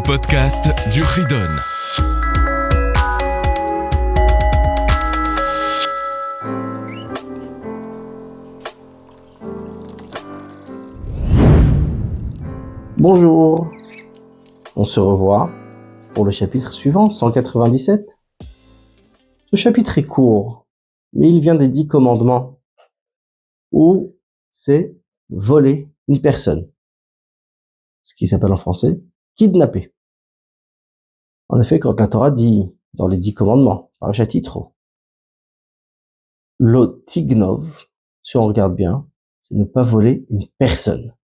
podcast du Ridon. Bonjour, on se revoit pour le chapitre suivant, 197. Ce chapitre est court, mais il vient des 10 commandements, où c'est voler une personne, ce qui s'appelle en français kidnapper. En effet, quand la Torah dit dans les 10 commandements, parashat Yitro, lo tignov, si on regarde bien, c'est ne pas voler une personne.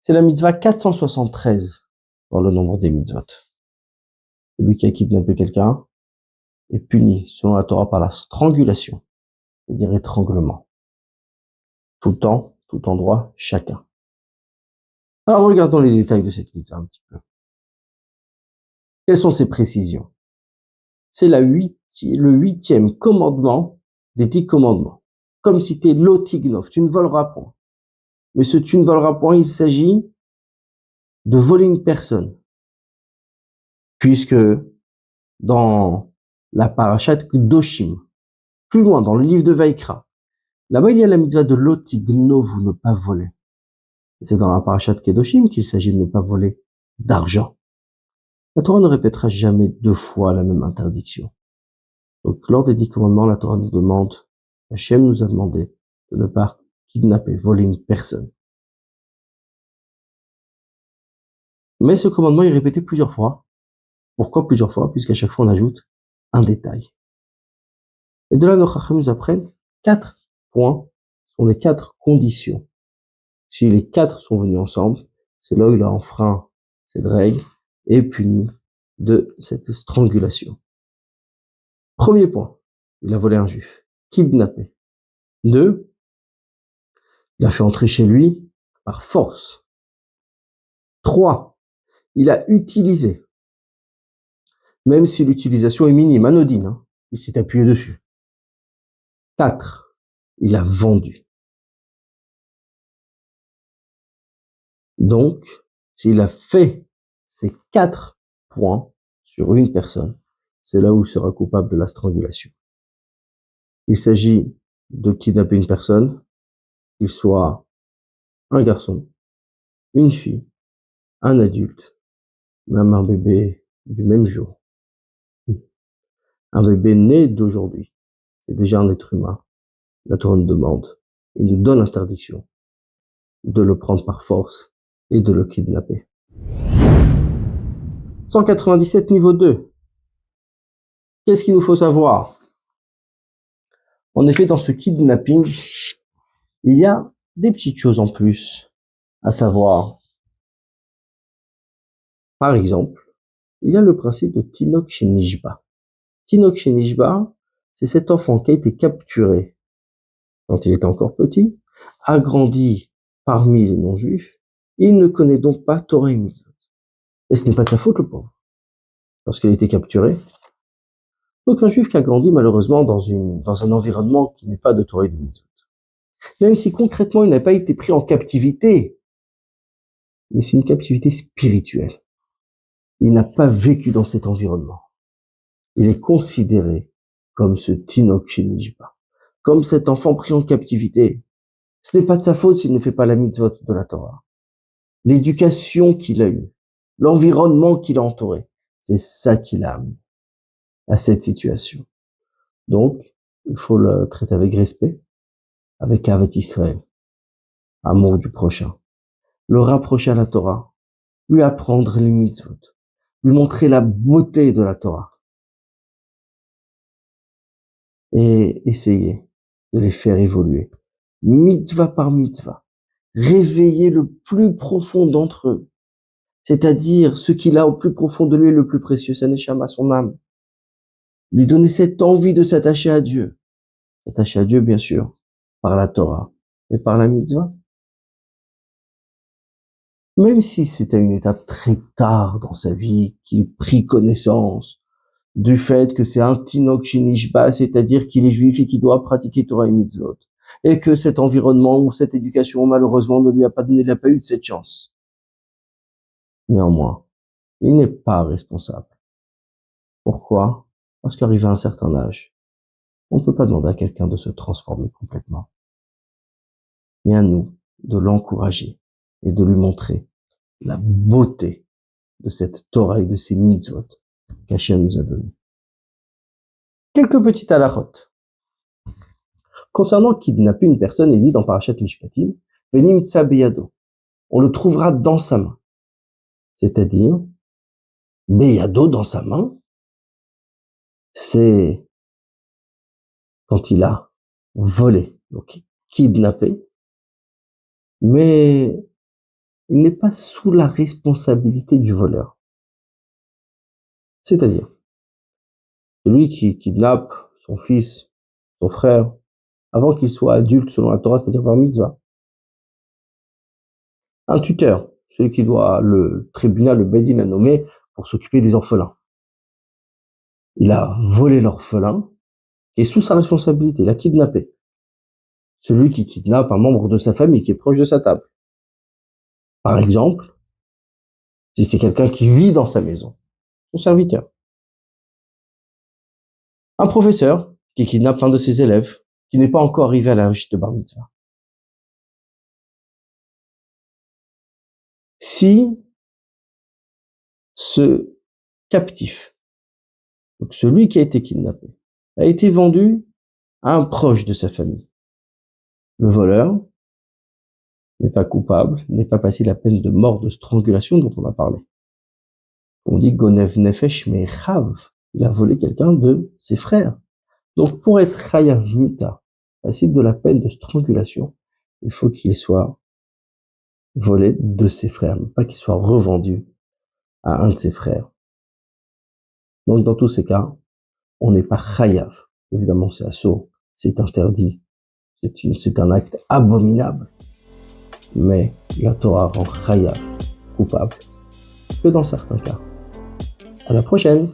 C'est la mitzvah 473 dans le nombre des mitzvot. Celui qui a kidnappé quelqu'un est puni, selon la Torah, par la strangulation, c'est-à-dire étranglement. Tout le temps, tout endroit, chacun. Alors regardons les détails de cette mitzvah un petit peu. Quelles sont ces précisions? C'est le 8e commandement des 10 commandements. Comme cité lo tignov, tu ne voleras point. Mais ce tu ne voleras point, il s'agit de voler une personne. Puisque dans la parashat Kedoshim, plus loin dans le livre de Vaikra, là-bas il y a la mitzvah de lo tignov, ou ne pas voler. Et c'est dans la parashat Kedoshim qu'il s'agit de ne pas voler d'argent. La Torah ne répétera jamais 2 fois la même interdiction. Donc lors des 10 commandements, la Torah nous demande, Hachem nous a demandé de ne pas kidnapper, voler une personne. Mais ce commandement est répété plusieurs fois. Pourquoi plusieurs fois? Puisqu'à chaque fois on ajoute un détail. Et de là, nos Chachamim nous apprennent 4 points, sont les 4 conditions. Si les 4 sont venus ensemble, c'est là où il a enfreint cette règle et est puni de cette strangulation. Premier point, il a volé un juif, kidnappé. 2, il a fait entrer chez lui par force. 3, il a utilisé, même si l'utilisation est minime, anodine, il s'est appuyé dessus. 4, il a vendu. Donc, s'il a fait ces 4 points sur une personne, c'est là où il sera coupable de la strangulation. Il s'agit de kidnapper une personne, qu'il soit un garçon, une fille, un adulte, même un bébé du même jour. Un bébé né d'aujourd'hui, c'est déjà un être humain. La Torah nous demande, il nous donne l'interdiction de le prendre par force et de le kidnapper. 197 niveau 2. Qu'est-ce qu'il nous faut savoir? En effet, dans ce kidnapping, il y a des petites choses en plus à savoir. Par exemple, il y a le principe de Tinok Shenishba. Tinok Shenishba, c'est cet enfant qui a été capturé quand il était encore petit, a grandi parmi les non-juifs, il ne connaît donc pas Torah et Mitzvot. Et ce n'est pas de sa faute, le pauvre, parce qu'il a été capturé. Donc un juif qui a grandi malheureusement dans un environnement qui n'est pas de Torah et de Mitzvot. Même si concrètement il n'a pas été pris en captivité, mais c'est une captivité spirituelle. Il n'a pas vécu dans cet environnement. Il est considéré comme ce Tinok Shenishba, comme cet enfant pris en captivité. Ce n'est pas de sa faute s'il ne fait pas la mitzvot de la Torah. L'éducation qu'il a eue, l'environnement qui l'a entouré, c'est ça qui l'a amené à cette situation. Donc, il faut le traiter avec respect, avec Ahavat Israël, amour du prochain, le rapprocher à la Torah, lui apprendre les mitzvot, lui montrer la beauté de la Torah et essayer de les faire évoluer, mitzvah par mitzvah, réveiller le plus profond d'entre eux, c'est-à-dire ce qu'il a au plus profond de lui, le plus précieux, sa neshama, son âme, lui donner cette envie de s'attacher à Dieu, bien sûr, par la Torah et par la mitzvah. Même si c'est à une étape très tard dans sa vie qu'il prit connaissance du fait que c'est un Tinok Shenishba, c'est-à-dire qu'il est juif et qu'il doit pratiquer Torah et mitzvot, et que cet environnement ou cette éducation, malheureusement, ne lui a pas donné, il n'a pas eu de cette chance. Néanmoins, il n'est pas responsable. Pourquoi? Parce qu'arrivé à un certain âge, on ne peut pas demander à quelqu'un de se transformer complètement. Mais à nous de l'encourager et de lui montrer la beauté de cette Torah et de ces mitzvot qu'Hachem nous a donné. Quelques petites halachot. Concernant kidnapper une personne, il dit dans Parashat Mishpatim, Venimtsa beyado. On le trouvera dans sa main. C'est-à-dire, beyado dans sa main, c'est quand il a volé, donc kidnappé, mais il n'est pas sous la responsabilité du voleur. C'est-à-dire, celui qui kidnappe son fils, son frère, avant qu'il soit adulte selon la Torah, c'est-à-dire par mitzvah. Un tuteur, celui qui doit, le tribunal, le Beddin a nommé pour s'occuper des orphelins. Il a volé l'orphelin, qui est sous sa responsabilité, il a kidnappé. Celui qui kidnappe un membre de sa famille, qui est proche de sa table. Par exemple, si c'est quelqu'un qui vit dans sa maison, son serviteur. Un professeur qui kidnappe un de ses élèves, qui n'est pas encore arrivé à l'âge de bar mitzvah. Si ce captif, donc celui qui a été kidnappé, a été vendu à un proche de sa famille, le voleur n'est pas coupable, n'est pas passé la peine de mort, de strangulation dont on a parlé. On dit Gonev Nefesh Mechav, il a volé quelqu'un de ses frères. Donc pour être Chayav Mita, passible de la peine de strangulation, il faut qu'il soit volé de ses frères, mais pas qu'il soit revendu à un de ses frères. Donc dans tous ces cas, on n'est pas Chayav. Évidemment c'est assaut, c'est interdit, c'est un acte abominable. Mais la Torah rend Chayav coupable que dans certains cas. À la prochaine!